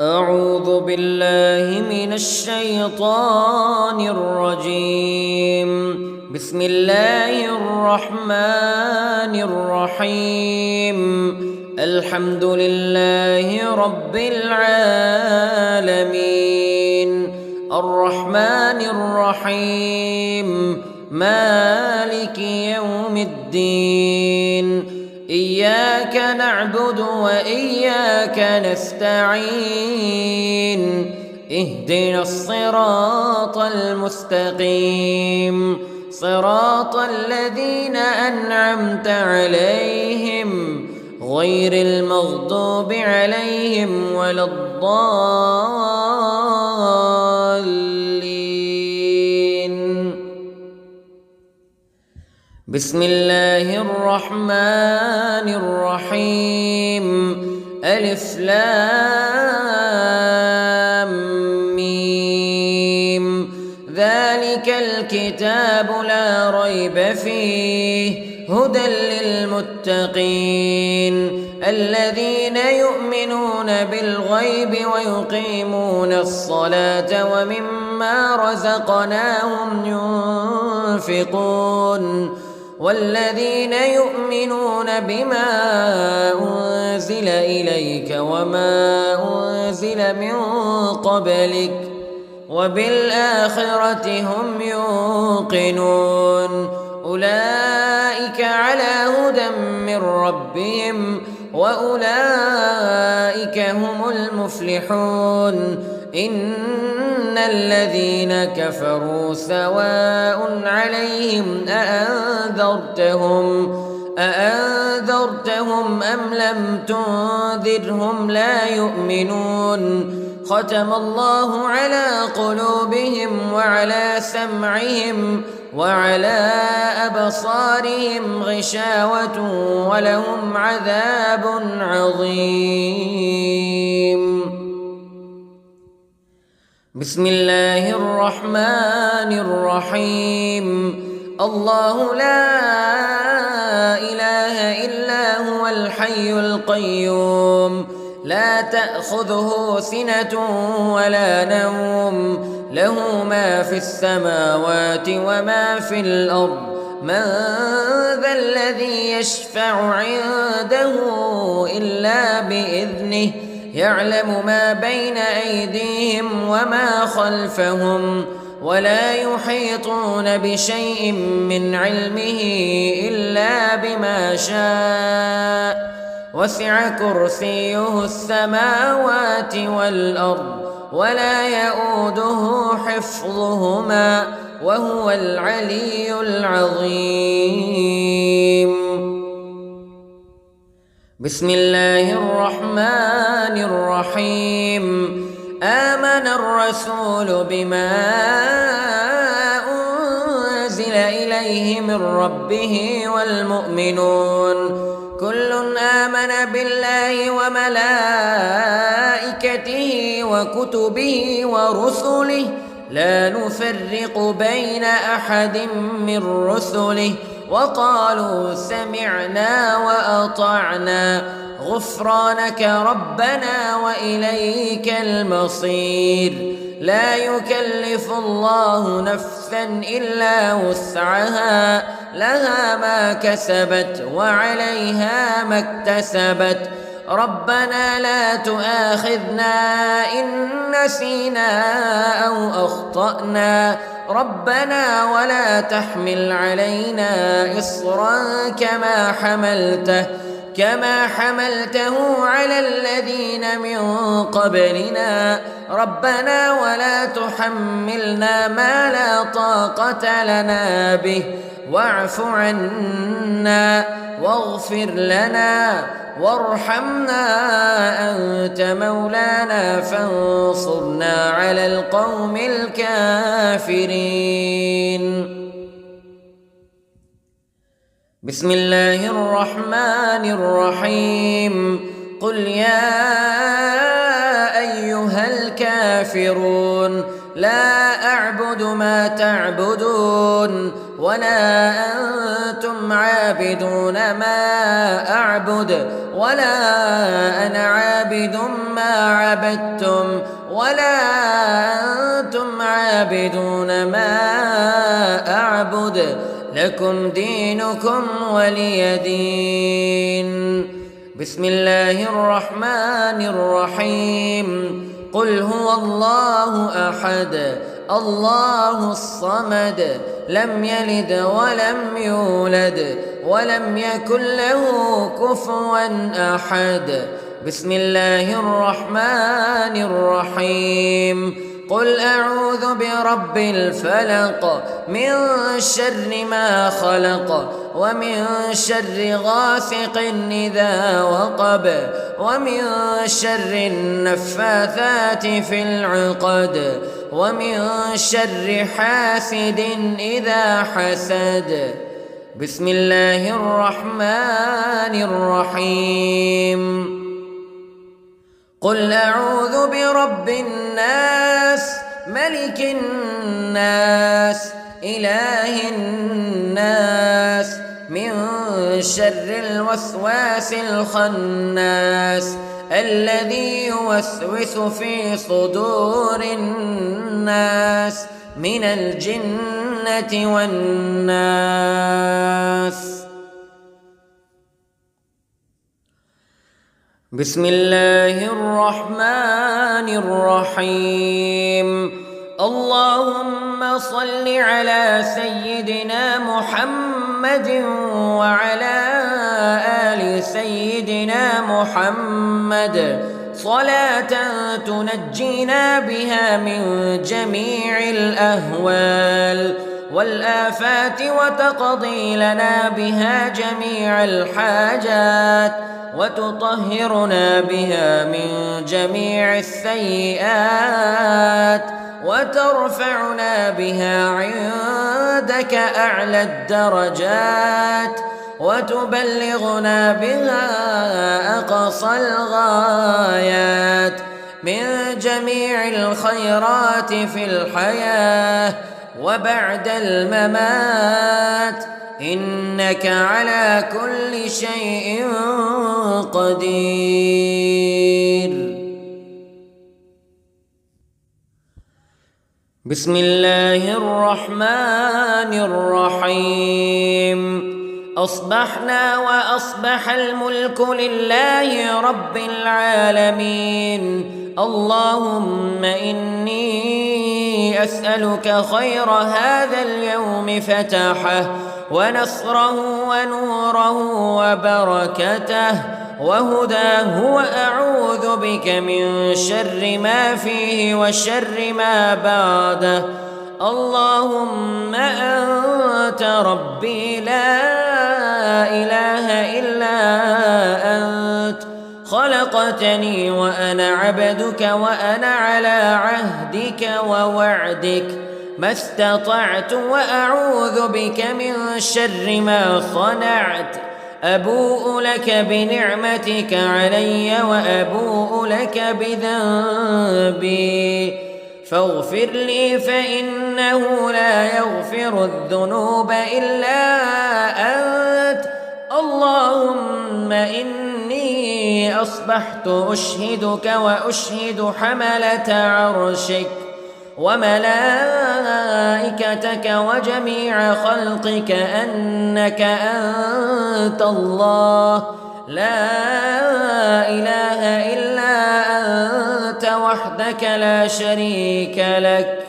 أعوذ بالله من الشيطان الرجيم. بسم الله الرحمن الرحيم. الحمد لله رب العالمين الرحمن الرحيم مالك يوم الدين. إياك نعبد وإياك نستعين. اهدنا الصراط المستقيم صراط الذين أنعمت عليهم غير المغضوب عليهم ولا الضالين. بسم الله الرحمن الرحيم. ألف لام ميم. ذلك الكتاب لا ريب فيه هدى للمتقين الذين يؤمنون بالغيب ويقيمون الصلاة ومما رزقناهم ينفقون والذين يؤمنون بما أنزل إليك وما أنزل من قبلك وبالآخرة هم يوقنون. أولئك على هدى من ربهم وأولئك هم المفلحون. إن الذين كفروا سواء عليهم أأنذرتهم أم لم تنذرهم لا يؤمنون. ختم الله على قلوبهم وعلى سمعهم وعلى أبصارهم غشاوة ولهم عذاب عظيم. بسم الله الرحمن الرحيم. الله لا إله إلا هو الحي القيوم لا تأخذه سنة ولا نوم له ما في السماوات وما في الأرض. من ذا الذي يشفع عنده إلا بإذنه يعلم ما بين أيديهم وما خلفهم ولا يحيطون بشيء من علمه إلا بما شاء. وسع كرسيه السماوات والأرض ولا يؤوده حفظهما وهو العلي العظيم. بسم الله الرحمن الرحيم. آمن الرسول بما أنزل إليه من ربه والمؤمنون كل آمن بالله وملائكته وكتبه ورسله لا نفرق بين أحد من رسله وقالوا سمعنا وأطعنا غفرانك ربنا وإليك المصير. لا يكلف الله نفسا إلا وسعها لها ما كسبت وعليها ما اكتسبت. ربنا لا تؤاخذنا إن نسينا أو أخطأنا ربنا ولا تحمل علينا إصرا كما حملته على الذين من قبلنا ربنا ولا تحملنا ما لا طاقة لنا به واعف عنا واغفر لنا وارحمنا أنت مولانا فانصرنا على القوم الكافرين. بسم الله الرحمن الرحيم. قل يا أيها الكافرون لا أعبد ما تعبدون ولا أنتم عابدون ما أعبد ولا أنا عابد ما عبدتم ولا أنتم عابدون ما أعبد لكم دينكم ولي دين. بسم الله الرحمن الرحيم. قل هو الله أحد الله الصمد لم يلد ولم يولد ولم يكن له كفوا أحد. بسم الله الرحمن الرحيم. قل أعوذ برب الفلق من شر ما خلق ومن شر غاسق إذا وقب ومن شر النفاثات في العقد ومن شر حاسد إذا حسد. بسم الله الرحمن الرحيم. قل أعوذ برب الناس ملك الناس إله الناس من شر الوسواس الخناس الذي يوسوس في صدور الناس من الجنة والناس. بسم الله الرحمن الرحيم. اللهم صل على سيدنا محمد وعلى آل سيدنا محمد صلاة تنجينا بها من جميع الأهوال والآفات وتقضي لنا بها جميع الحاجات وتطهرنا بها من جميع السيئات وترفعنا بها عندك أعلى الدرجات وتبلغنا بها أقصى الغايات من جميع الخيرات في الحياة وبعد الممات إنك على كل شيء قدير. بسم الله الرحمن الرحيم. أصبحنا وأصبح الملك لله رب العالمين. اللهم إني أسألك خير هذا اليوم فتحه ونصره ونوره وبركته وهداه وأعوذ بك من شر ما فيه وشر ما بعده. اللهم أنت ربي لا إله إلا أنت خلقتني وأنا عبدك وأنا على عهدك ووعدك ما استطعت وأعوذ بك من شر ما صنعت. أبوء لك بنعمتك علي وأبوء لك بذنبي فاغفر لي فإنه لا يغفر الذنوب إلا أنت. اللهم إني أصبحت أشهدك وأشهد حملة عرشك وملائكتك وجميع خلقك أنك أنت الله لا إله إلا أنت وحدك لا شريك لك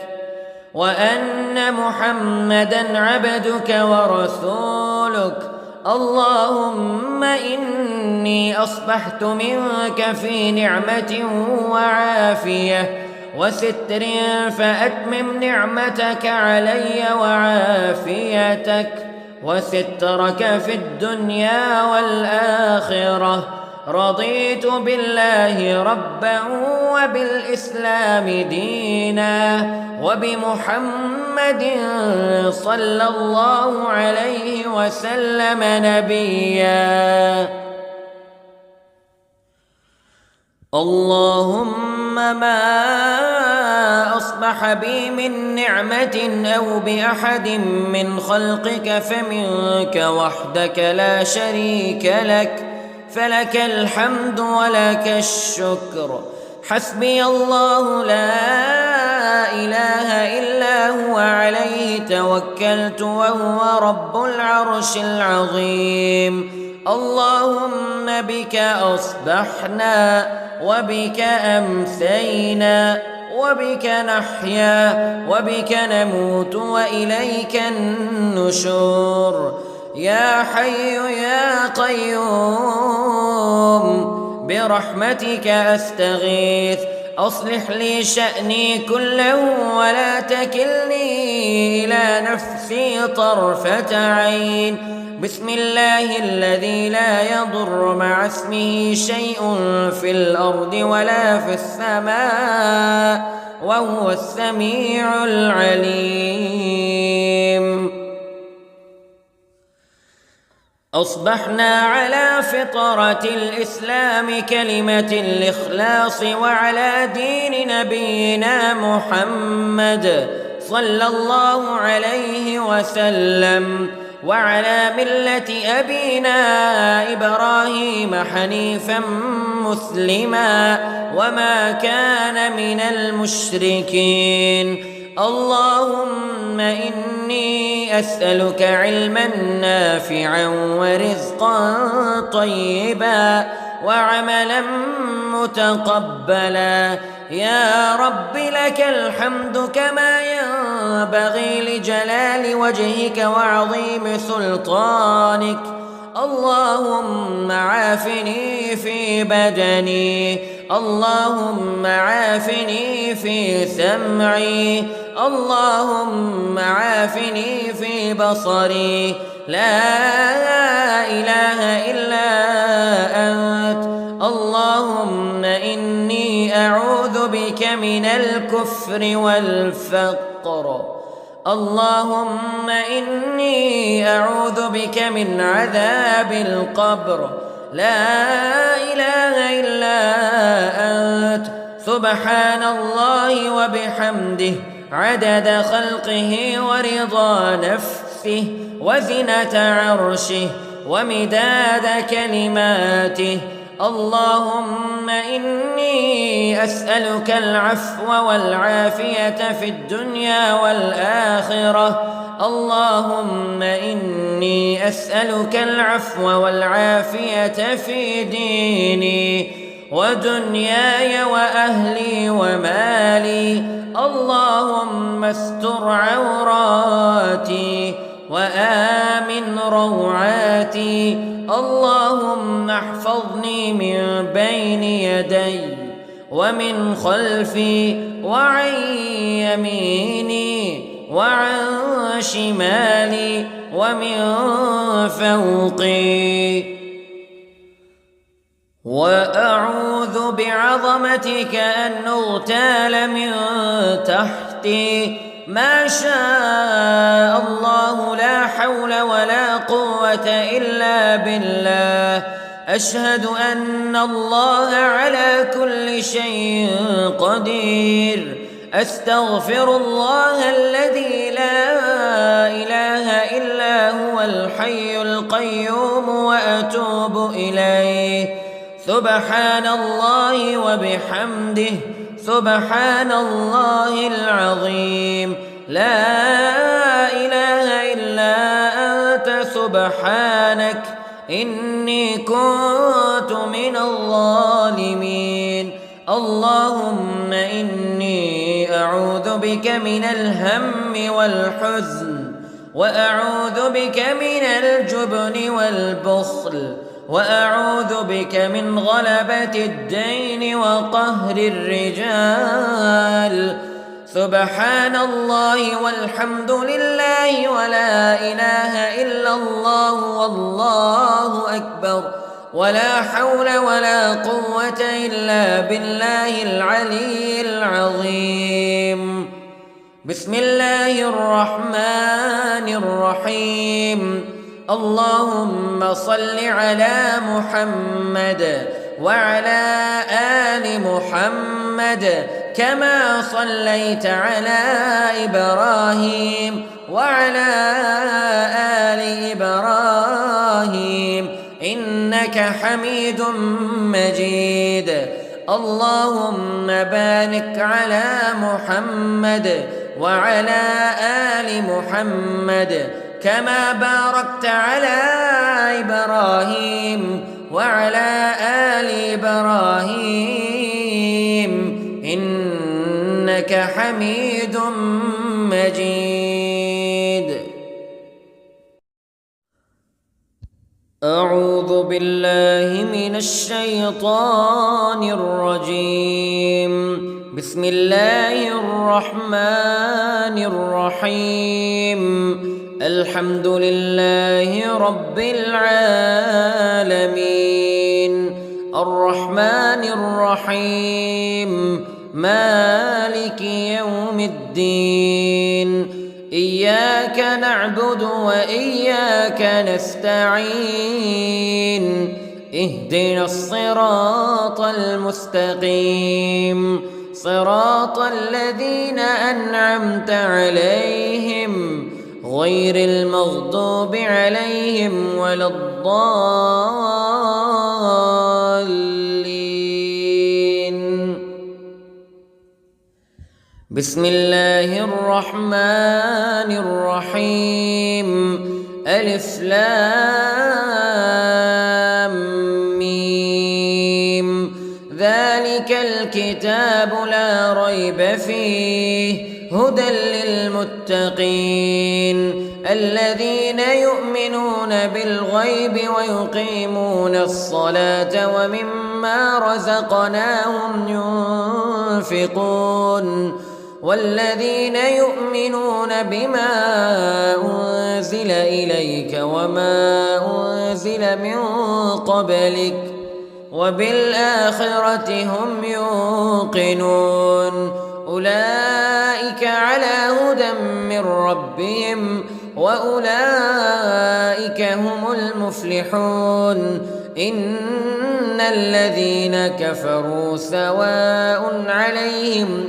وأن محمدًا عبدك ورسولك. اللهم إني أصبحت منك في نعمة وعافية وستر فأتمم نعمتك علي وعافيتك وسترك في الدنيا والآخرة. رضيت بالله ربا وبالإسلام دينا وبمحمد صلى الله عليه وسلم نبيا. اللهم ما أصبح بي من نعمة أو بأحد من خلقك فمنك وحدك لا شريك لك فلك الحمد ولك الشكر. حسبي الله لا إله إلا هو عليه توكلت وهو رب العرش العظيم. اللهم بك أصبحنا وبك أمسينا وبك نحيا وبك نموت وإليك النشور. يا حي يا قيوم برحمتك أستغيث، أصلح لي شأني كله ولا تكلني إلى نفسي طرفة عين. بسم الله الذي لا يضر مع اسمه شيء في الأرض ولا في السماء وهو السميع العليم. أصبحنا على فطرة الإسلام كلمة الإخلاص وعلى دين نبينا محمد صلى الله عليه وسلم وعلى ملة أبينا إبراهيم حنيفا مسلما وما كان من المشركين. اللهم إني أسألك علما نافعا ورزقا طيبا وعملا متقبلا. يا رب لك الحمد كما ينبغي لجلال وجهك وعظيم سلطانك. اللهم عافني في بدني، اللهم عافني في سمعي، اللهم عافني في بصري. لا إله إلا أنت. اللهم إني أعوذ بك من الكفر والفقر. اللهم إني أعوذ بك من عذاب القبر. لا إله إلا أنت. سبحان الله وبحمده عدد خلقه ورضا نفسه وزنة عرشه ومداد كلماته. اللهم إني أسألك العفو والعافية في الدنيا والآخرة. اللهم إني أسألك العفو والعافية في ديني ودنياي وأهلي ومالي. اللهم استر عوراتي وآمن روعاتي. اللهم احفظني من بين يدي ومن خلفي وعن يميني وعن شمالي ومن فوقي. وأعوذ بعظمتك أن أغتال من تحتي. ما شاء الله لا حول ولا قوة إلا بالله. أشهد أن الله على كل شيء قدير. أستغفر الله الذي لا إله إلا هو الحي القيوم وأتوب إليه. سبحان الله وبحمده سبحان الله العظيم. لا إله إلا أنت سبحانك إني كنت من الظالمين. اللهم إني أعوذ بك من الهم والحزن وأعوذ بك من الجبن والبخل وأعوذ بك من غلبة الدين وقهر الرجال. سبحان الله والحمد لله ولا إله إلا الله والله أكبر ولا حول ولا قوة إلا بالله العلي العظيم. بسم الله الرحمن الرحيم. اللهم صل على محمد وعلى آل محمد كما صليت على إبراهيم وعلى آل إبراهيم إنك حميد مجيد. اللهم بارك على محمد وعلى آل محمد كما باركت على إبراهيم وعلى آل إبراهيم إنك حميد مجيد. أعوذ بالله من الشيطان الرجيم. بسم الله الرحمن الرحيم. الحمد لله رب العالمين الرحمن الرحيم مالك يوم الدين. إياك نعبد وإياك نستعين. اهدنا الصراط المستقيم صراط الذين أنعمت عليهم غير المغضوب عليهم ولا الضالين. بسم الله الرحمن الرحيم. ألف لام ميم. ذلك الكتاب لا ريب فيه هدى للمتقين الذين يؤمنون بالغيب ويقيمون الصلاة ومما رزقناهم ينفقون والذين يؤمنون بما أنزل إليك وما أنزل من قبلك وبالآخرة هم يوقنون. أولئك على هدى من ربهم وأولئك هم المفلحون. إن الذين كفروا سواء عليهم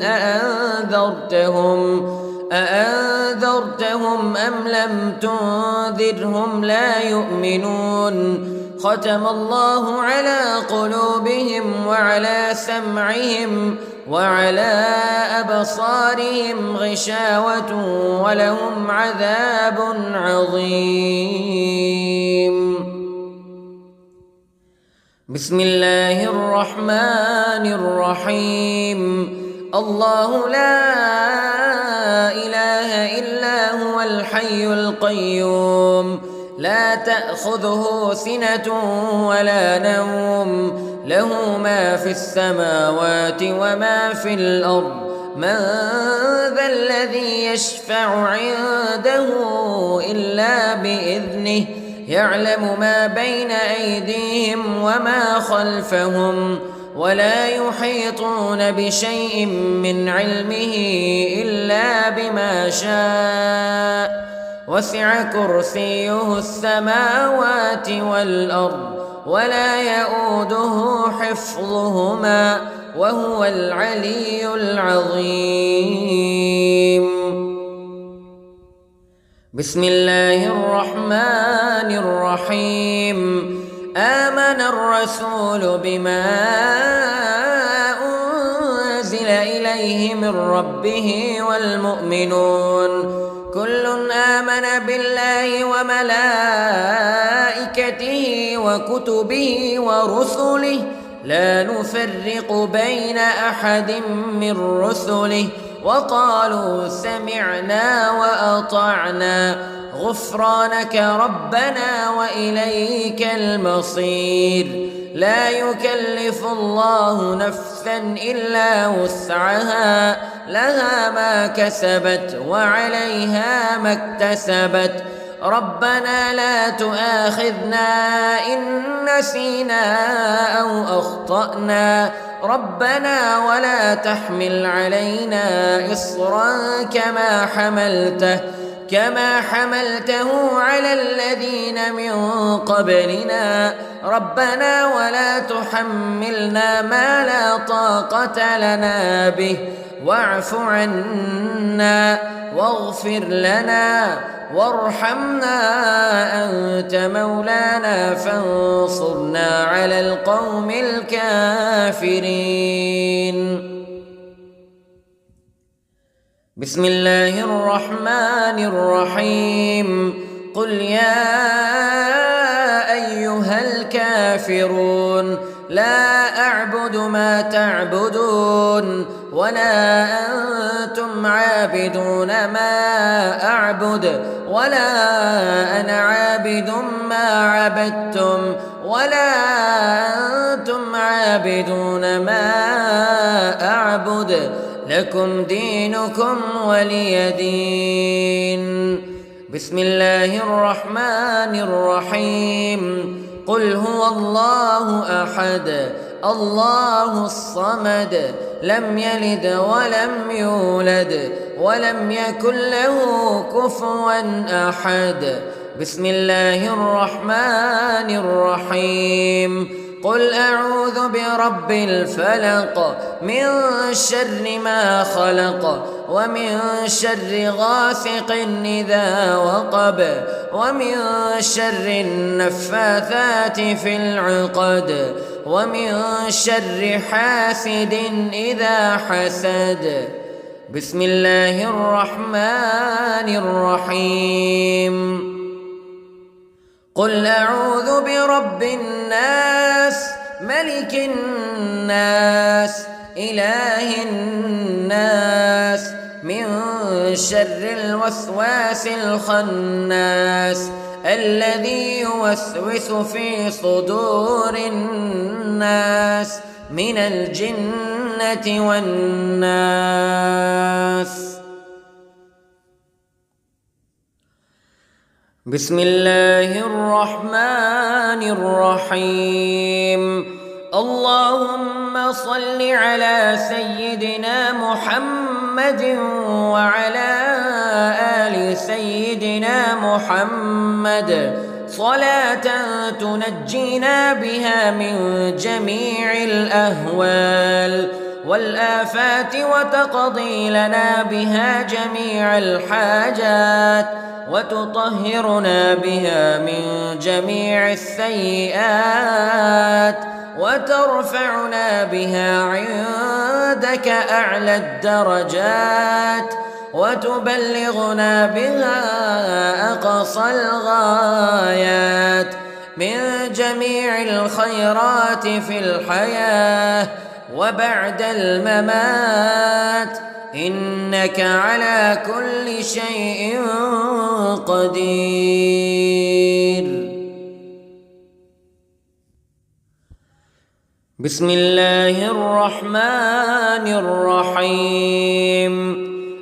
أأنذرتهم أم لم تنذرهم لا يؤمنون. ختم الله على قلوبهم وعلى سمعهم وعلى أبصارهم غشاوة ولهم عذاب عظيم. بسم الله الرحمن الرحيم. الله لا إله إلا هو الحي القيوم لا تأخذه سنة ولا نوم له ما في السماوات وما في الأرض. من ذا الذي يشفع عنده إلا بإذنه يعلم ما بين أيديهم وما خلفهم ولا يحيطون بشيء من علمه إلا بما شاء. وسع كرسيه السماوات والأرض ولا يؤوده حفظهما وهو العلي العظيم. بسم الله الرحمن الرحيم. آمن الرسول بما أنزل إليه من ربه والمؤمنون كل آمن بالله وملائكته وكتبه ورسله لا نفرق بين أحد من رسله وقالوا سمعنا وأطعنا غفرانك ربنا وإليك المصير. لا يكلف الله نفسا إلا وسعها لها ما كسبت وعليها ما اكتسبت. ربنا لا تؤاخذنا إن نسينا أو أخطأنا ربنا ولا تحمل علينا إصرا كما حملته على الذين من قبلنا ربنا ولا تحملنا ما لا طاقة لنا به واعف عنا واغفر لنا وارحمنا أنت مولانا فانصرنا على القوم الكافرين. بسم الله الرحمن الرحيم. قل يا أيها الكافرون لا أعبد ما تعبدون ولا أنتم عابدون ما أعبد ولا أنا عابد ما عبدتم ولا أنتم عابدون ما أعبد لكم دينكم ولي دين. بسم الله الرحمن الرحيم. قل هو الله أحد الله الصمد لم يلد ولم يولد ولم يكن له كفوا أحد. بسم الله الرحمن الرحيم. قل أعوذ برب الفلق من شر ما خلق ومن شر غاسق إذا وقب ومن شر النفاثات في العقد ومن شر حاسد إذا حسد. بسم الله الرحمن الرحيم. قل أعوذ برب الناس ملك الناس إله الناس من شر الوسواس الخناس الذي يوسوس في صدور الناس من الجنة والناس. بسم الله الرحمن الرحيم. اللهم صل على سيدنا محمد وعلى آل سيدنا محمد صلاة تنجينا بها من جميع الأهوال والآفات وتقضي لنا بها جميع الحاجات وتطهرنا بها من جميع السيئات وترفعنا بها عندك أعلى الدرجات وتبلغنا بها أقصى الغايات من جميع الخيرات في الحياة وبعد الممات إنك على كل شيء قدير. بسم الله الرحمن الرحيم.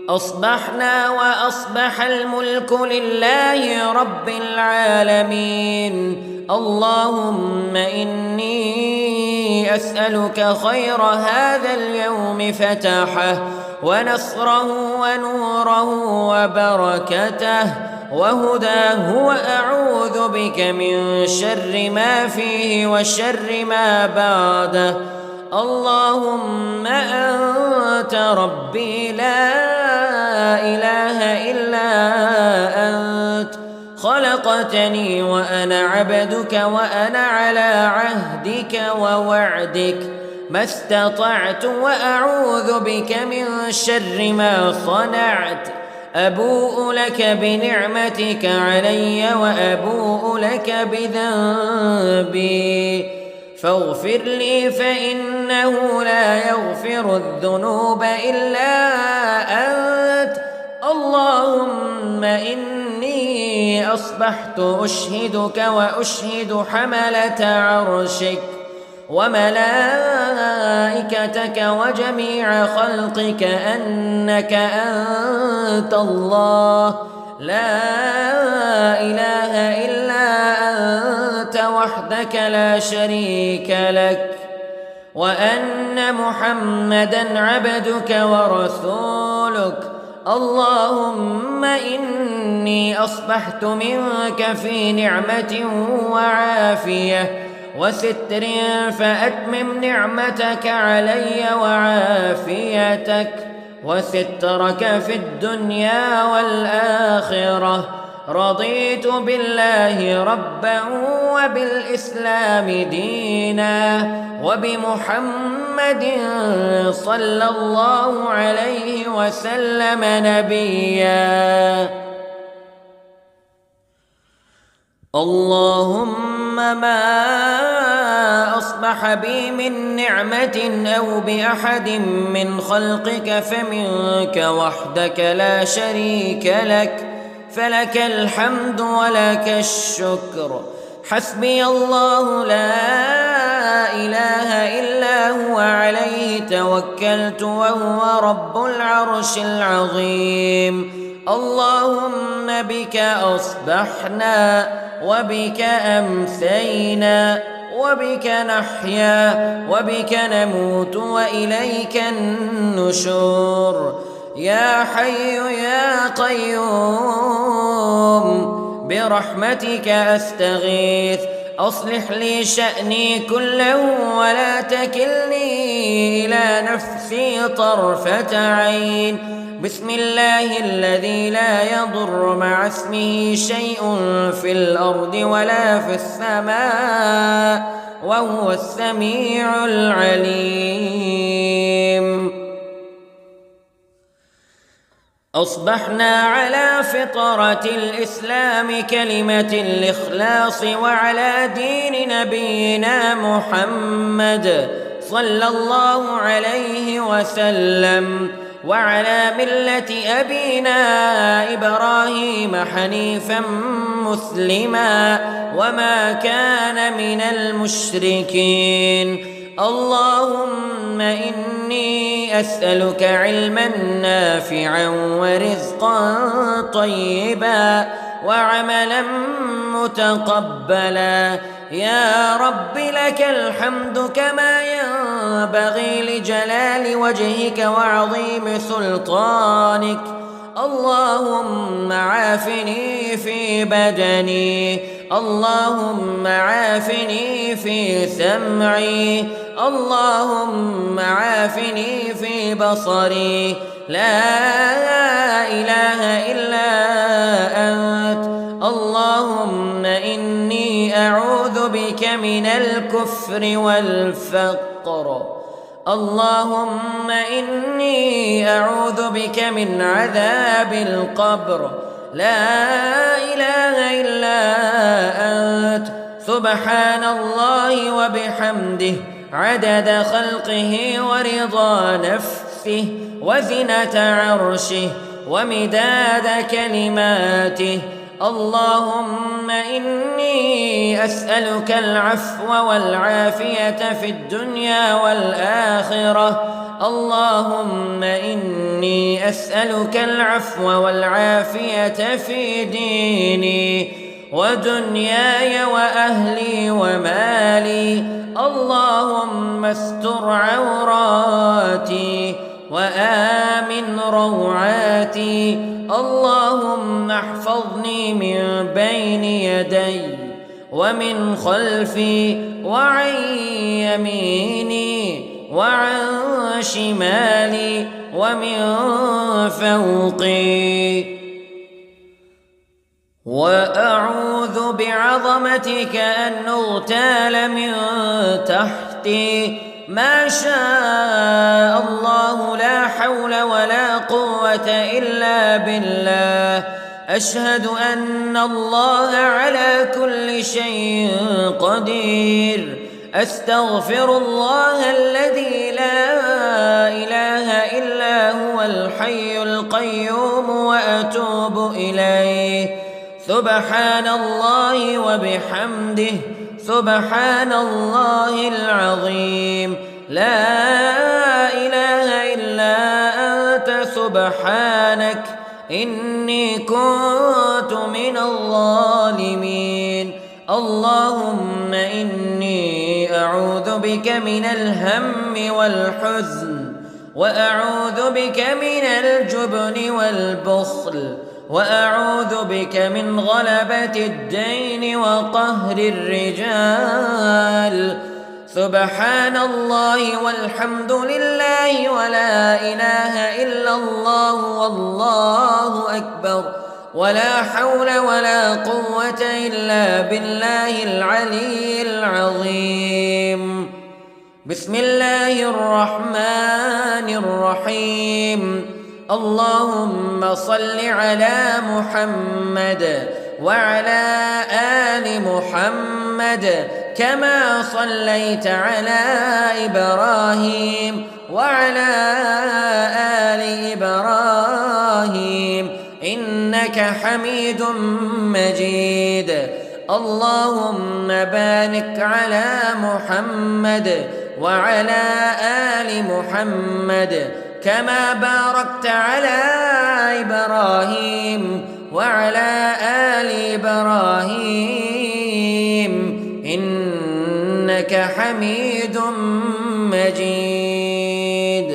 أصبحنا وأصبح الملك لله رب العالمين. اللهم إني أسألك خير هذا اليوم فتحه ونصره ونوره وبركته وهداه وأعوذ بك من شر ما فيه وشر ما بعده. اللهم أنت ربي لا إله إلا أنت خلقتني وأنا عبدك وأنا على عهدك ووعدك ما استطعت وأعوذ بك من شر ما صنعت. أبوء لك بنعمتك علي وأبوء لك بذنبي فاغفر لي فإنه لا يغفر الذنوب إلا أنت. اللهم إني أصبحت أشهدك وأشهد حملة عرشك وملائكتك وجميع خلقك أنك أنت الله لا إله إلا أنت وحدك لا شريك لك وأن محمدًا عبدك ورسولك. اللهم إني أصبحت منك في نعمة وعافية وستر فأتمم نعمتك علي وعافيتك وسترك في الدنيا والآخرة. رضيت بالله ربا وبالإسلام دينا وبمحمد صلى الله عليه وسلم نبيا. اللهم ما أصبح بي من نعمة أو بأحد من خلقك فمنك وحدك لا شريك لك، فلك الحمد ولك الشكر. حسبي الله لا إله إلا هو عليه توكلت وهو رب العرش العظيم. اللهم بك أصبحنا وبك أمسينا وبك نحيا وبك نموت وإليك النشور. يا حي يا قيوم برحمتك أستغيث، أصلح لي شأني كله ولا تكلني إلى نفسي طرفة عين. بسم الله الذي لا يضر مع اسمه شيء في الأرض ولا في السماء وهو السميع العليم. أصبحنا على فطرة الإسلام كلمة الإخلاص وعلى دين نبينا محمد صلى الله عليه وسلم وعلى ملة أبينا إبراهيم حنيفا مسلما وما كان من المشركين. اللهم إني أسألك علما نافعا ورزقا طيبا وعملا متقبلا. يا رب لك الحمد كما ينبغي لجلال وجهك وعظيم سلطانك. اللهم عافني في بدني، اللهم عافني في سمعي، اللهم عافني في بصري. لا إله إلا أنت. اللهم إني أعوذ بك من الكفر والفقر. اللهم إني أعوذ بك من عذاب القبر. لا إله إلا أنت. سبحان الله وبحمده عدد خلقه ورضا نفسه وزنة عرشه ومداد كلماته. اللهم إني أسألك العفو والعافية في الدنيا والآخرة. اللهم إني أسألك العفو والعافية في ديني ودنياي وأهلي ومالي. اللهم استر عوراتي وآمن روعاتي. اللهم احفظني من بين يدي ومن خلفي وعن يميني وعن شمالي ومن فوقي. وأعوذ بعظمتك أن أغتال من تحتي. ما شاء الله لا حول ولا قوة إلا بالله. أشهد أن الله على كل شيء قدير. أستغفر الله الذي لا إله إلا هو الحي القيوم وأتوب إليه. سبحان الله وبحمده سبحان الله العظيم. لا إله إلا أنت سبحانك إني كنت من الظالمين. اللهم إني أعوذ بك من الهم والحزن وأعوذ بك من الجبن والبخل وأعوذ بك من غلبة الدين وقهر الرجال. سبحان الله والحمد لله ولا إله إلا إلا الله والله أكبر، ولا حول ولا قوة إلا بالله العلي العظيم. بسم الله الرحمن الرحيم. اللهم صل على محمد وعلى آل محمد كما صليت على إبراهيم وعلى آل إبراهيم إنك حميد مجيد. اللهم بارك على محمد وعلى آل محمد كما باركت على إبراهيم وعلى آل إبراهيم إنك حميد مجيد.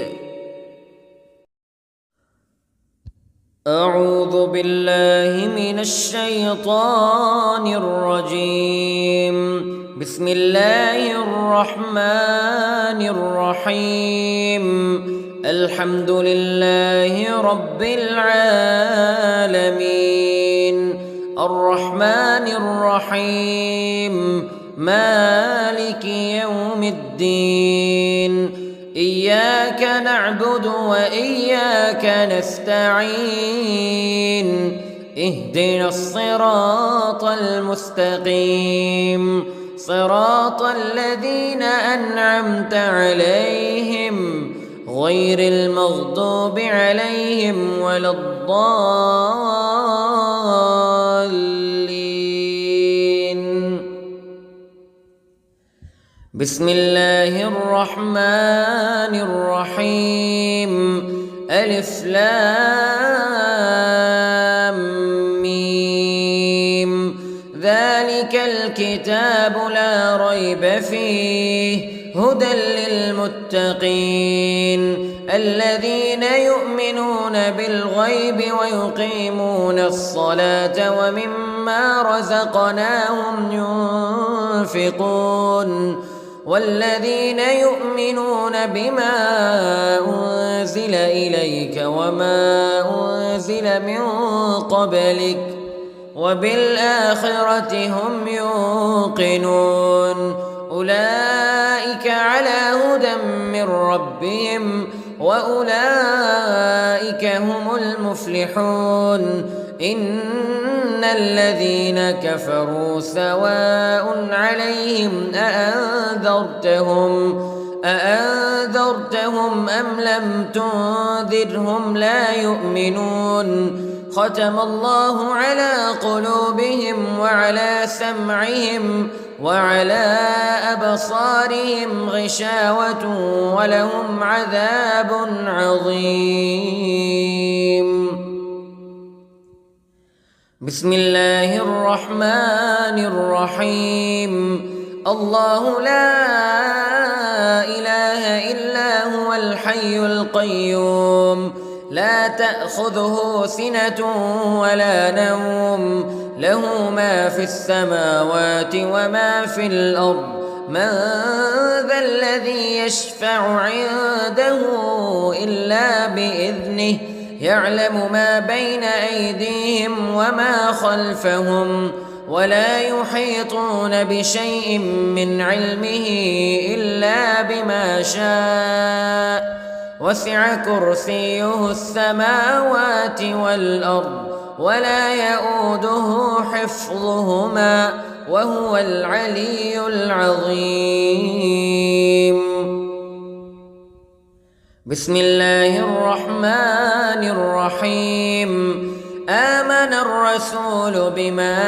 أعوذ بالله من الشيطان الرجيم. بسم الله الرحمن الرحيم. الحمد لله رب العالمين الرحمن الرحيم مالك يوم الدين. إياك نعبد وإياك نستعين. اهدنا الصراط المستقيم صراط الذين أنعمت عليهم غير المغضوب عليهم ولا الضالين. بسم الله الرحمن الرحيم. ألف لام ميم. ذلك الكتاب لا ريب فيه هدى للمتقين الذين يؤمنون بالغيب ويقيمون الصلاة ومما رزقناهم ينفقون والذين يؤمنون بما أنزل إليك وما أنزل من قبلك وبالآخرة هم يوقنون. أولئك على هدى من ربهم وأولئك هم المفلحون. إن الذين كفروا سواء عليهم أأنذرتهم أم لم تنذرهم لا يؤمنون. ختم الله على قلوبهم وعلى سمعهم وعلى أبصارهم غشاوة ولهم عذاب عظيم. بسم الله الرحمن الرحيم. الله لا إله إلا هو الحي القيوم لا تأخذه سنة ولا نوم له ما في السماوات وما في الأرض. من ذا الذي يشفع عنده إلا بإذنه يعلم ما بين أيديهم وما خلفهم ولا يحيطون بشيء من علمه إلا بما شاء. وسع كرسيه السماوات والأرض ولا يؤوده حفظهما وهو العلي العظيم. بسم الله الرحمن الرحيم. آمن الرسول بما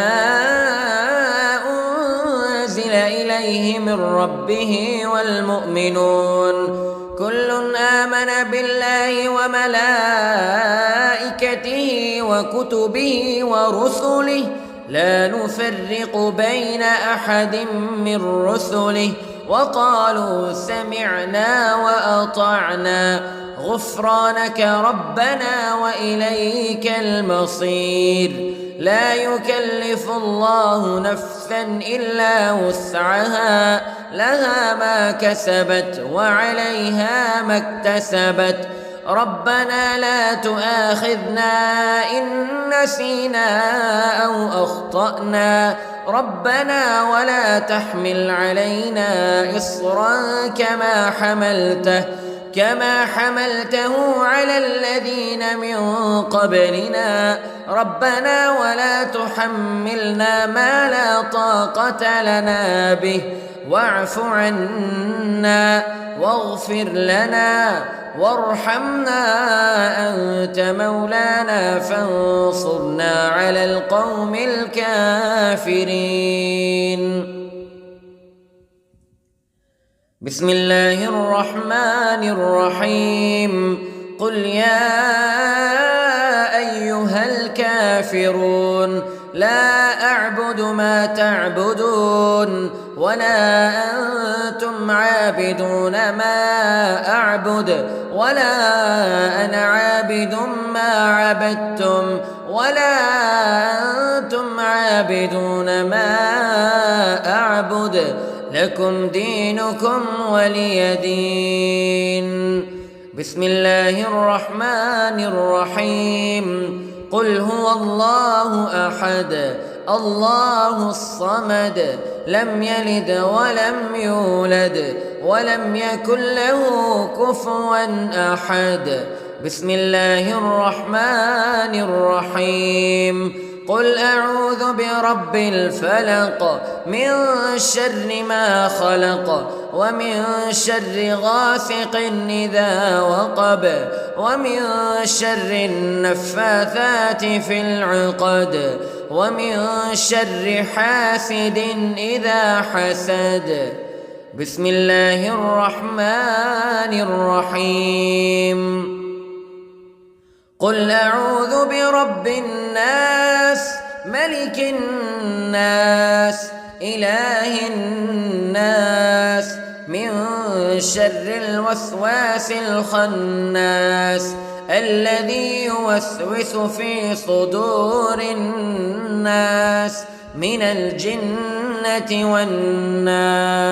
أنزل إليه من ربه والمؤمنون كل آمن بالله وملائكته وكتبه ورسله لا نفرق بين أحد من رسله وقالوا سمعنا وأطعنا غفرانك ربنا وإليك المصير. لا يكلف الله نفسا إلا وسعها لها ما كسبت وعليها ما اكتسبت ربنا لا تؤاخذنا إن نسينا أو أخطأنا ربنا ولا تحمل علينا إصرا كما حملته على الذين من قبلنا ربنا ولا تحملنا ما لا طاقة لنا به واعف عنا واغفر لنا وارحمنا أنت مولانا فانصرنا على القوم الكافرين. بسم الله الرحمن الرحيم. قل يا أيها الكافرون لا أعبد ما تعبدون ولا أنتم عابدون ما أعبد ولا أنا عابد ما عبدتم ولا أنتم عابدون ما أعبد لكم دينكم ولي دين. بسم الله الرحمن الرحيم. قل هو الله أحد الله الصمد لم يلد ولم يولد ولم يكن له كفوا أحد. بسم الله الرحمن الرحيم. قل أعوذ برب الفلق من شر ما خلق ومن شر غاسق إذا وقب ومن شر النفاثات في العقد ومن شر حاسد إذا حسد. بسم الله الرحمن الرحيم. قل أعوذ برب الناس ملك الناس إله الناس من شر الوسواس الخناس الذي يوسوس في صدور الناس من الجنة والناس.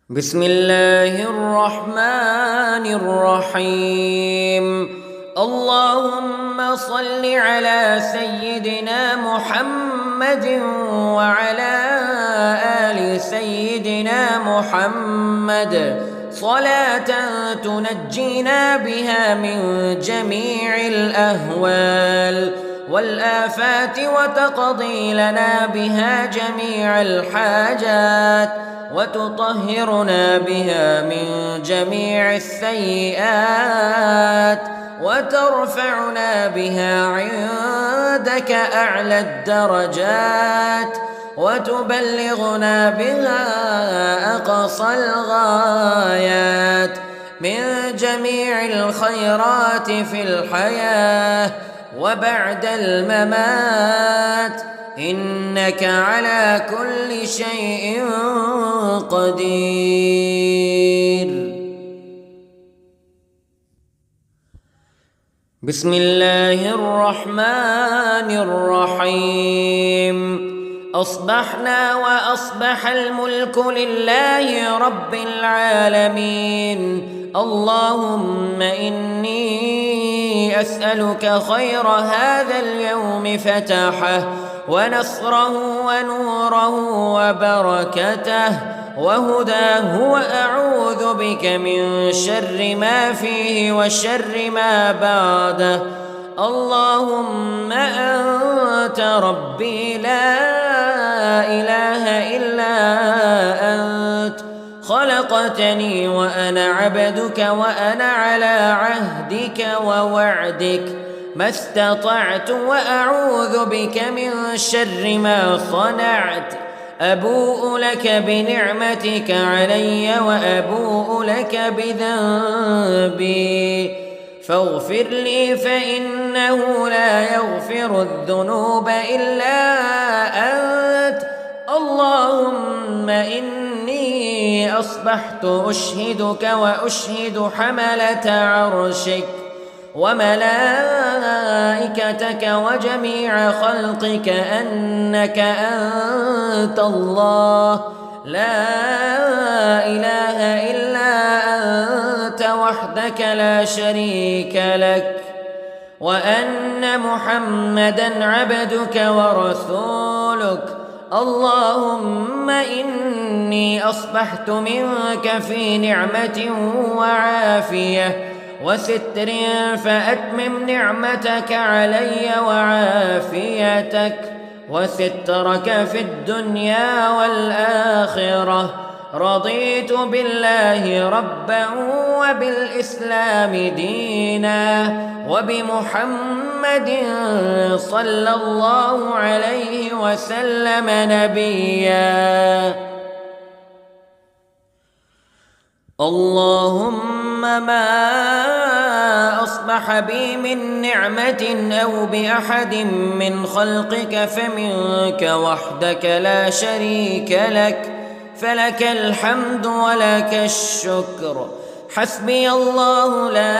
بسم الله الرحمن الرحيم. اللهم صل على سيدنا محمد وعلى آل سيدنا محمد صلاة تنجينا بها من جميع الأهوال والآفات وتقضي لنا بها جميع الحاجات وتطهرنا بها من جميع السيئات وترفعنا بها عندك أعلى الدرجات وتبلغنا بها أقصى الغايات من جميع الخيرات في الحياة وبعد الممات إنك على كل شيء قدير. بسم الله الرحمن الرحيم. أصبحنا وأصبح الملك لله رب العالمين. اللهم إني أسألك خير هذا اليوم فتحه ونصره ونوره وبركته وهداه وأعوذ بك من شر ما فيه وشر ما بعده. اللهم أنت ربي لا إله إلا أنت خلقتني وأنا عبدك وأنا على عهدك ووعدك ما استطعت وأعوذ بك من شر ما صنعت. أبوء لك بنعمتك علي وأبوء لك بذنبي فاغفر لي فإنه لا يغفر الذنوب إلا أنت. اللهم إني أصبحت أشهدك وأشهد حملة عرشك وملائكتك وجميع خلقك أنك أنت الله لا وحدك لا شريك لك، وأن محمدًا عبدك ورسولك. اللهم إني أصبحت منك في نعمة وعافية وستر، فأتمم نعمتك علي وعافيتك وسترك في الدنيا والآخرة. رضيت بالله ربًا وبالإسلام دينًا وبمحمد صلى الله عليه وسلم نبيًا. اللهم ما أصبح بي من نعمة أو بأحد من خلقك فمنك وحدك لا شريك لك، فلك الحمد ولك الشكر. حسبي الله لا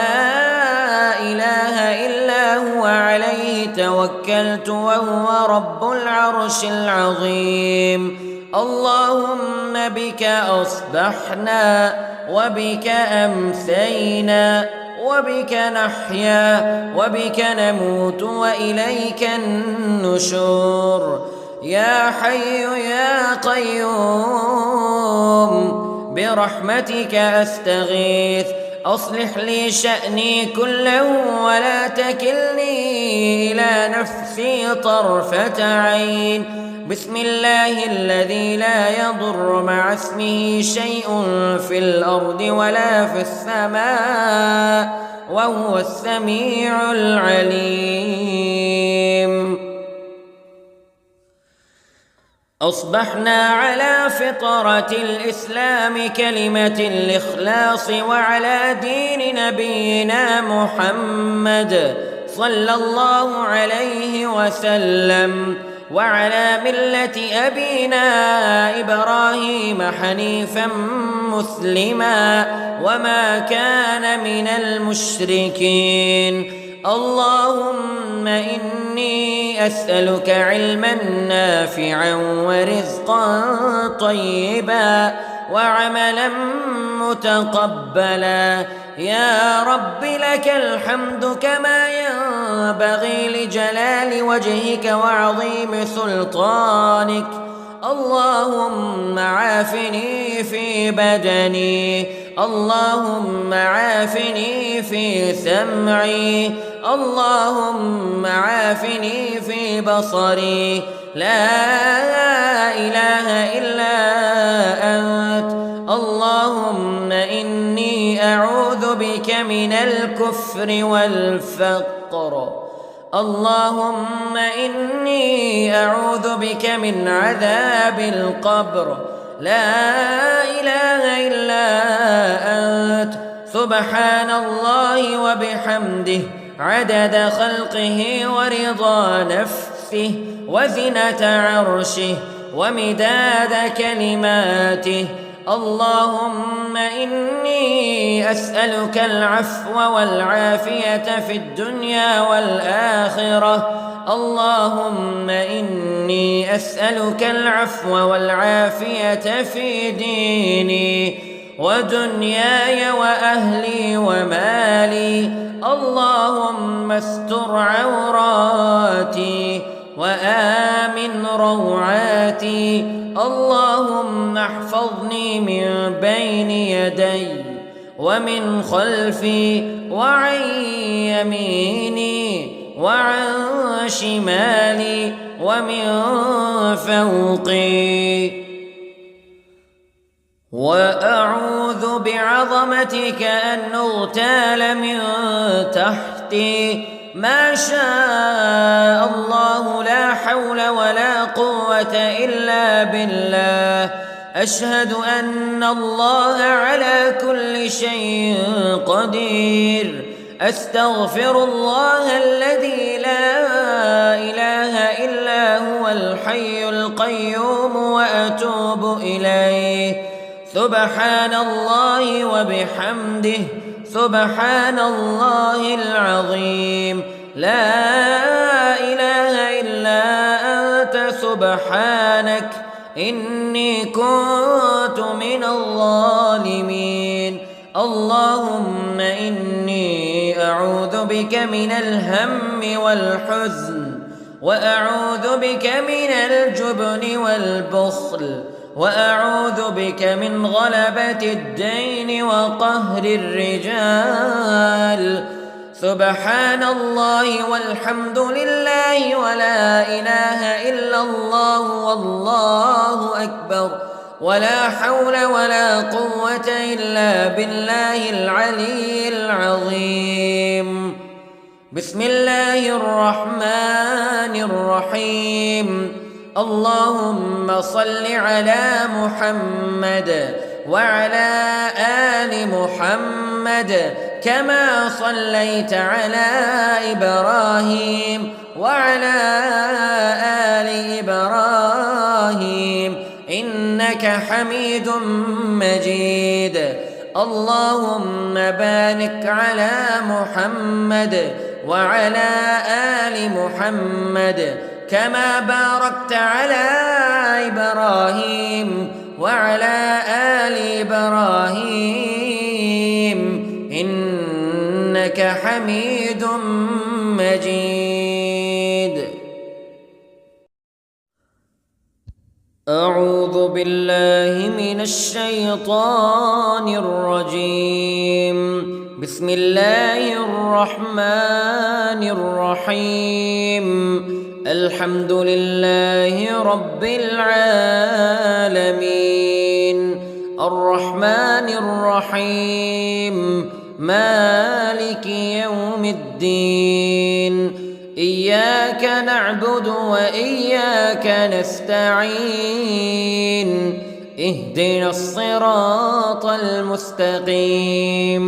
إله إلا هو، عليه توكلت وهو رب العرش العظيم. اللهم بك أصبحنا وبك أمسينا وبك نحيا وبك نموت وإليك النشور. يا حي يا قيوم برحمتك أستغيث، أصلح لي شأني كله ولا تكلني إلى نفسي طرفة عين. بسم الله الذي لا يضر مع اسمه شيء في الأرض ولا في السماء وهو السميع العليم. أصبحنا على فطرة الإسلام كلمة الإخلاص، وعلى دين نبينا محمد صلى الله عليه وسلم، وعلى ملة أبينا إبراهيم حنيفا مسلما وما كان من المشركين. اللهم إني أسألك علما نافعا ورزقا طيبا وعملا متقبلا. يا رب لك الحمد كما ينبغي لجلال وجهك وعظيم سلطانك. اللهم عافني في بدني، اللهم عافني في سمعي، اللهم عافني في بصري. لا إله إلا أنت. اللهم إني أعوذ بك من الكفر والفقر. اللهم إني أعوذ بك من عذاب القبر. لا إله إلا أنت. سبحان الله وبحمده عدد خلقه ورضا نفسه وزنة عرشه ومداد كلماته. اللهم إني أسألك العفو والعافية في الدنيا والآخرة. اللهم إني أسألك العفو والعافية في ديني ودنياي وأهلي ومالي. اللهم استر عوراتي وآمن روعاتي. اللهم احفظني من بين يدي ومن خلفي وعن يميني وعن شمالي ومن فوقي. وأعوذ بعظمتك أن أغتال من تحتي. ما شاء الله لا حول ولا قوة إلا بالله. أشهد أن الله على كل شيء قدير. أستغفر الله الذي لا إله إلا هو الحي القيوم وأتوب إليه. سبحان الله وبحمده سبحان الله العظيم. لا إله إلا أنت سبحانك إني كنت من الظالمين. اللهم إني أعوذ بك من الهم والحزن، وأعوذ بك من الجبن والبخل، وأعوذ بك من غلبة الدين وقهر الرجال. سبحان الله والحمد لله ولا إله إلا الله والله أكبر، ولا حول ولا قوة إلا بالله العلي العظيم. بسم الله الرحمن الرحيم. اللهم صل على محمد وعلى آل محمد كما صليت على إبراهيم وعلى آل إبراهيم إنك حميد مجيد. اللهم بارك على محمد وعلى آل محمد كما باركت على إبراهيم وعلى آل إبراهيم إنك حميد مجيد. أعوذ بالله من الشيطان الرجيم. بسم الله الرحمن الرحيم. الحمد لله رب العالمين، الرحمن الرحيم، مالك يوم الدين. إياك نعبد وإياك نستعين. اهدنا الصراط المستقيم،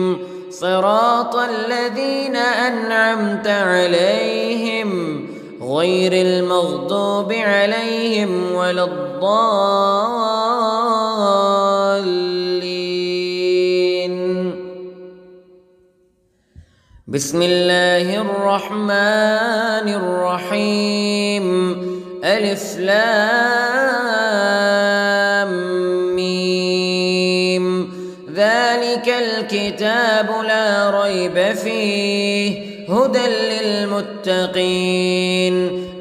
صراط الذين أنعمت عليهم غير المغضوب عليهم ولا الضالين. بسم الله الرحمن الرحيم. ألف لام ميم. ذلك الكتاب لا ريب فيه هدى للمتقين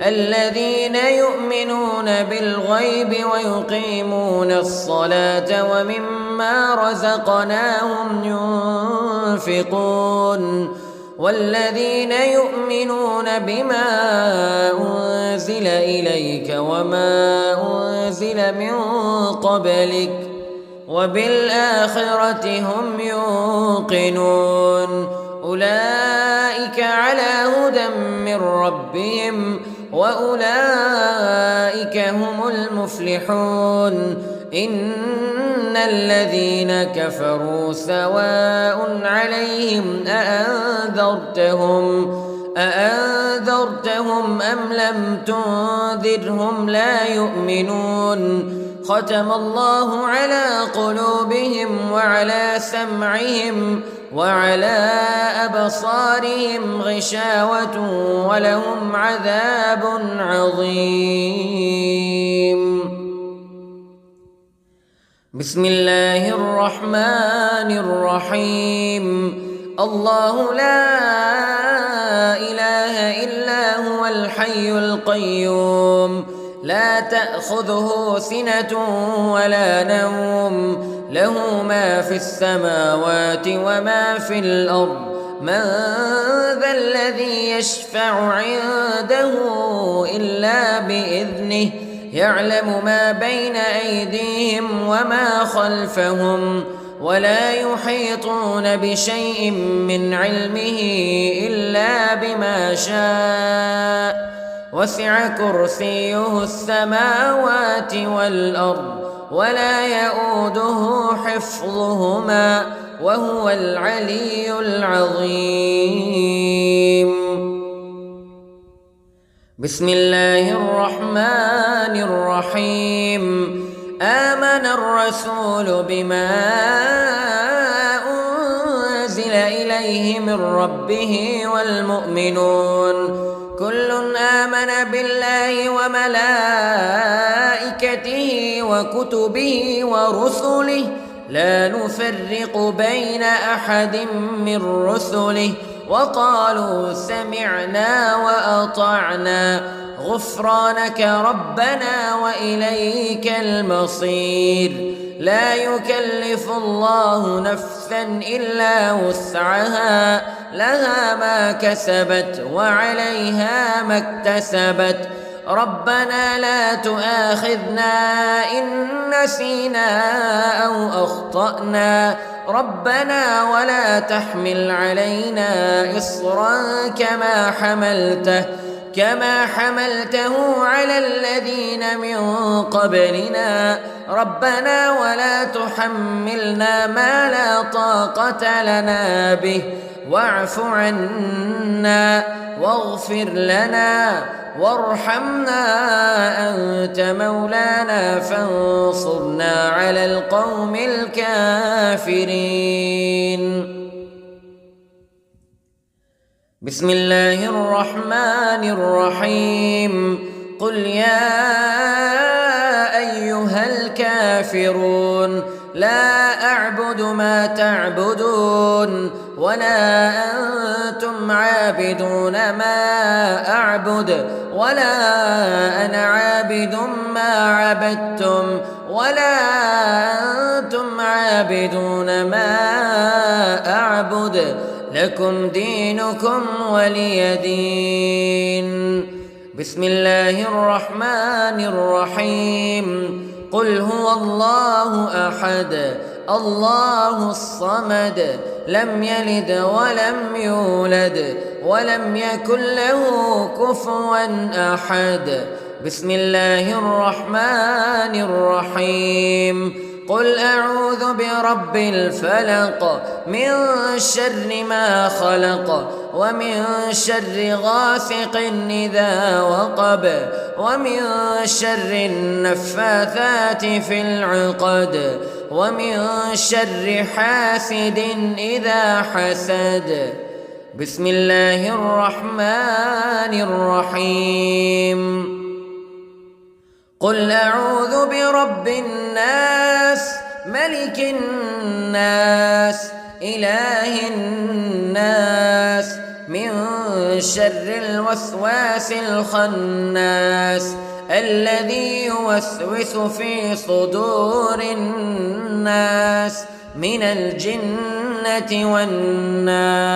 الذين يؤمنون بالغيب ويقيمون الصلاة ومما رزقناهم ينفقون والذين يؤمنون بما أنزل إليك وما أنزل من قبلك وبالآخرة هم يوقنون أولئك على هدى من ربهم وأولئك هم المفلحون. إن الذين كفروا سواء عليهم أأنذرتهم أم لم تنذرهم لا يؤمنون. ختم الله على قلوبهم وعلى سمعهم وعلى أبصارهم غشاوة ولهم عذاب عظيم. بسم الله الرحمن الرحيم. الله لا إله إلا هو الحي القيوم لا تأخذه سنة ولا نوم له ما في السماوات وما في الأرض من ذا الذي يشفع عنده إلا بإذنه يعلم ما بين أيديهم وما خلفهم ولا يحيطون بشيء من علمه إلا بما شاء وسع كرسيه السماوات والأرض ولا يؤوده حفظهما وهو العلي العظيم. بسم الله الرحمن الرحيم. آمن الرسول بما أنزل إليه من ربه والمؤمنون كل آمن بالله وملائكته وكتبه ورسله لا نفرق بين أحد من رسله وقالوا سمعنا وأطعنا غفرانك ربنا وإليك المصير. لا يكلف الله نفسا إلا وسعها، لها ما كسبت وعليها ما اكتسبت. ربنا لا تؤاخذنا إن نسينا أو أخطأنا، ربنا ولا تحمل علينا إصرا كما حملته على الذين من قبلنا، ربنا ولا تحملنا ما لا طاقة لنا به، واعف عنا واغفر لنا وارحمنا أنت مولانا فانصرنا على القوم الكافرين. بسم الله الرحمن الرحيم. قل يا أيها الكافرون لا أعبد ما تعبدون ولا أنتم عابدون ما أعبد ولا أنا عابد ما عبدتم ولا أنتم عابدون ما أعبد، لكم دينكم ولي دين. بسم الله الرحمن الرحيم. قل هو الله أحد الله الصمد لم يلد ولم يولد ولم يكن له كفوا أحد. بسم الله الرحمن الرحيم. قل أعوذ برب الفلق من شر ما خلق ومن شر غاسق إذا وقب ومن شر النفاثات في العقد ومن شر حاسد إذا حسد. بسم الله الرحمن الرحيم. قل أعوذ برب الناس ملك الناس إله الناس من شر الوسواس الخناس الذي يوسوس في صدور الناس من الجنة والناس.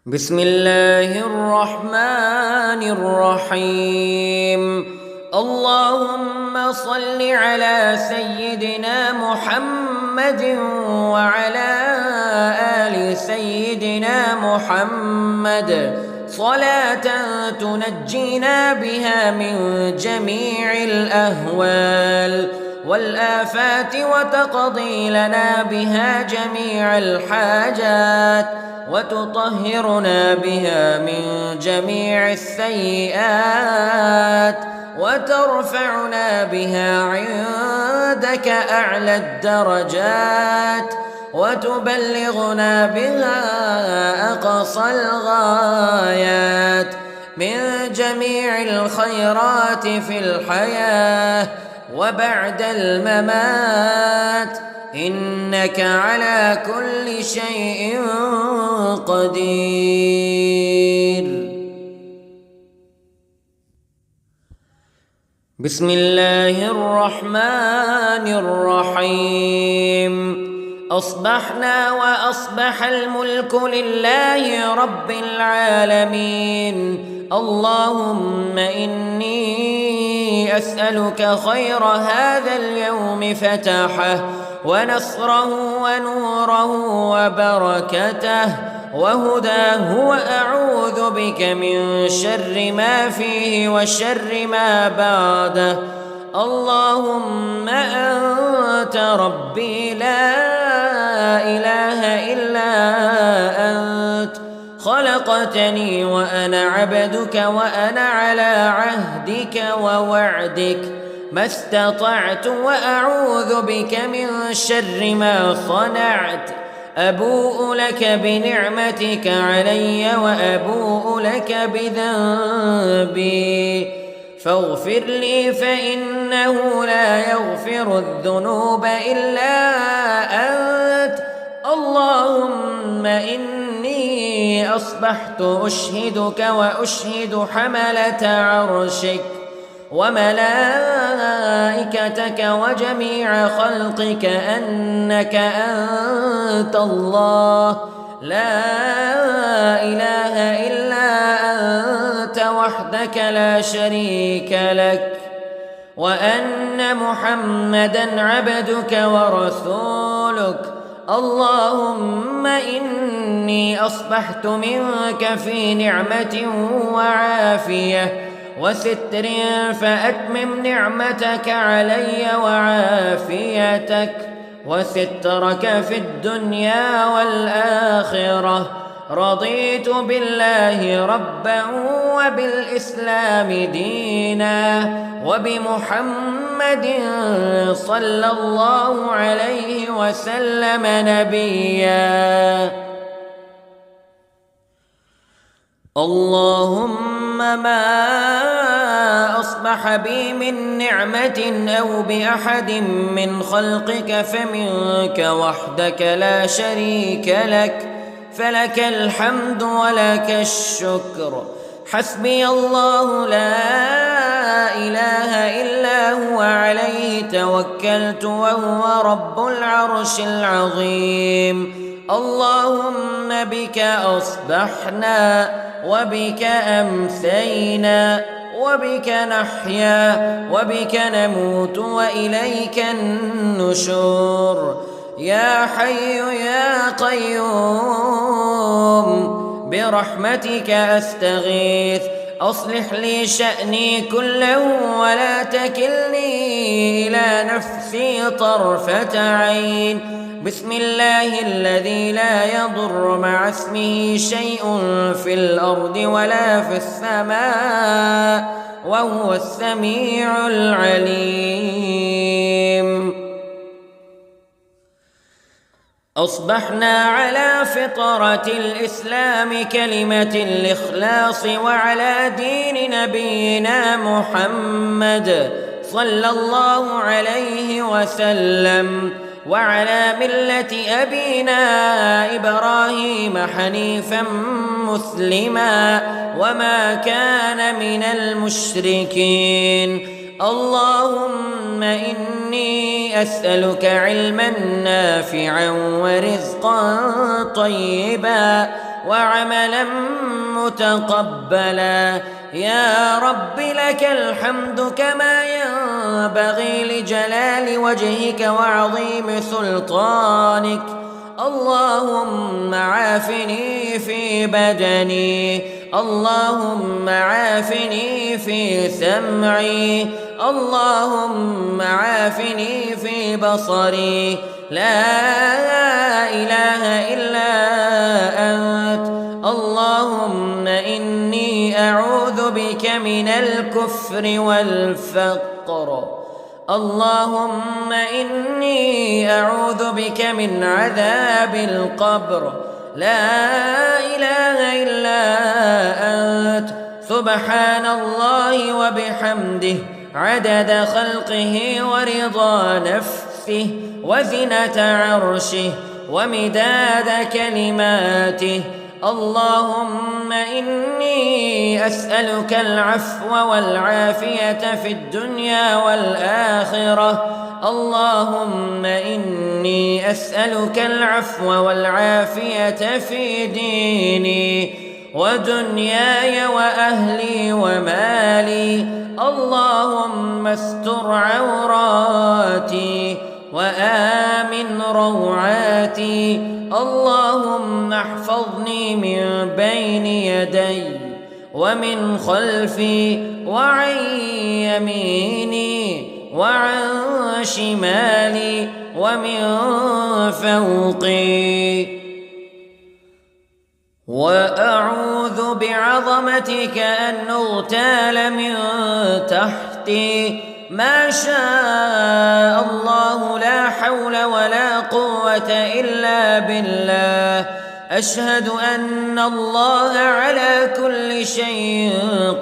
بسم الله الرحمن الرحيم. اللهم صل على سيدنا محمد وعلى آل سيدنا محمد صلاة تنجينا بها من جميع الأهوال والآفات وتقضي لنا بها جميع الحاجات وتطهرنا بها من جميع السيئات وترفعنا بها عندك أعلى الدرجات وتبلغنا بها أقصى الغايات من جميع الخيرات في الحياة وبعد الممات، إنك على كل شيء قدير. بسم الله الرحمن الرحيم. أصبحنا وأصبح الملك لله رب العالمين. اللهم إني أسألك خير هذا اليوم فتحه ونصره ونوره وبركته وهداه، وأعوذ بك من شر ما فيه وشر ما بعده. اللهم أنت ربي لا إله إلا أنت، خلقتني وأنا عبدك وأنا على عهدك ووعدك ما استطعت، وأعوذ بك من شر ما صنعت. أبوء لك بنعمتك علي وأبوء لك بذنبي، فاغفر لي فإنه لا يغفر الذنوب إلا أنت. اللهم إني أصبحت أشهدك وأشهد حملة عرشك وملائكتك وجميع خلقك أنك أنت الله لا إله إلا أنت وحدك لا شريك لك، وأن محمدًا عبدك ورسولك. اللهم إني أصبحت منك في نعمة وعافية وستر، فأتمم نعمتك علي وعافيتك وسترك في الدنيا والآخرة. رضيت بالله ربا وبالإسلام دينا وبمحمد صلى الله عليه وسلم نبيا. اللهم ما أصبح بي من نعمة أو بأحد من خلقك فمنك وحدك لا شريك لك، فلك الحمد ولك الشكر. حسبي الله لا إله إلا هو عليه توكلت وهو رب العرش العظيم. اللهم بك أصبحنا وبك أمسينا وبك نحيا وبك نموت وإليك النشور. يا حي يا قيوم برحمتك أستغيث، أصلح لي شأني كله ولا تكلني إلى نفسي طرفة عين. بسم الله الذي لا يضر مع اسمه شيء في الأرض ولا في السماء وهو السميع العليم. أصبحنا على فطرة الإسلام كلمة الإخلاص وعلى دين نبينا محمد صلى الله عليه وسلم وعلى ملة أبينا إبراهيم حنيفا مسلما وما كان من المشركين. اللهم إني أسألك علما نافعا ورزقا طيبا وعملا متقبلا. يا رب لك الحمد كما ينبغي لجلال وجهك وعظيم سلطانك. اللهم عافني في بدني، اللهم عافني في سمعي، اللهم عافني في بصري. لا إله إلا أنت. اللهم إني أعوذ بك من الكفر والفقر. اللهم إني أعوذ بك من عذاب القبر. لا إله إلا أنت. سبحان الله وبحمده عدد خلقه ورضا نفسه وزنة عرشه ومداد كلماته. اللهم إني أسألك العفو والعافية في الدنيا والآخرة. اللهم إني أسألك العفو والعافية في ديني ودنياي وأهلي ومالي. اللهم استر عوراتي وآمن روعاتي. اللهم احفظني من بين يدي ومن خلفي وعن يميني وعن شمالي ومن فوقي. وأعوذ بعظمتك أن أغتال من تحتي. ما شاء الله لا حول ولا قوة إلا بالله. أشهد أن الله على كل شيء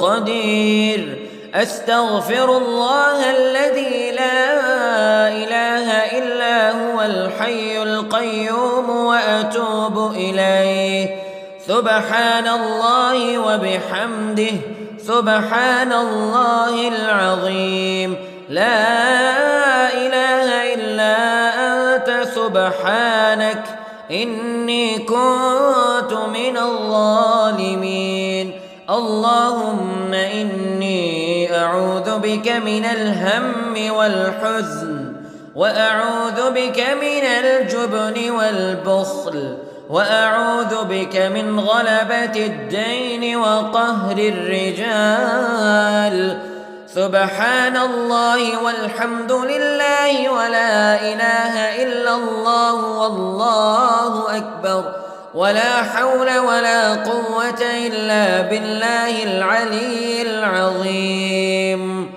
قدير. أستغفر الله الذي لا إله إلا هو الحي القيوم وأتوب إليه. سبحان الله وبحمده سبحان الله العظيم. لا إله إلا أنت سبحانك إني كنت من الظالمين. اللهم إني أعوذ بك من الهم والحزن، وأعوذ بك من الجبن والبخل، وأعوذ بك من غلبة الدين وقهر الرجال. سبحان الله والحمد لله ولا إله إلا الله والله أكبر، ولا حول ولا قوة إلا بالله العلي العظيم.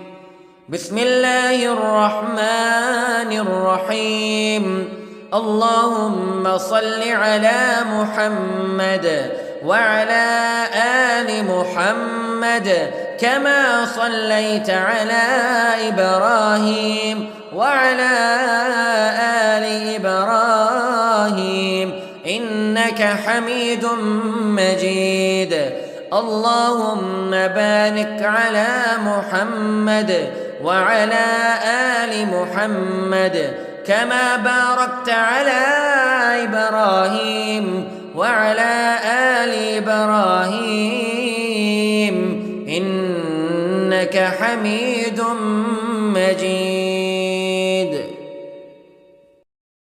بسم الله الرحمن الرحيم. اللهم صل على محمد وعلى آل محمد كما صليت على إبراهيم وعلى آل إبراهيم إنك حميد مجيد. اللهم بارك على محمد وعلى آل محمد كما باركت على إبراهيم وعلى آل إبراهيم إنك حميد مجيد.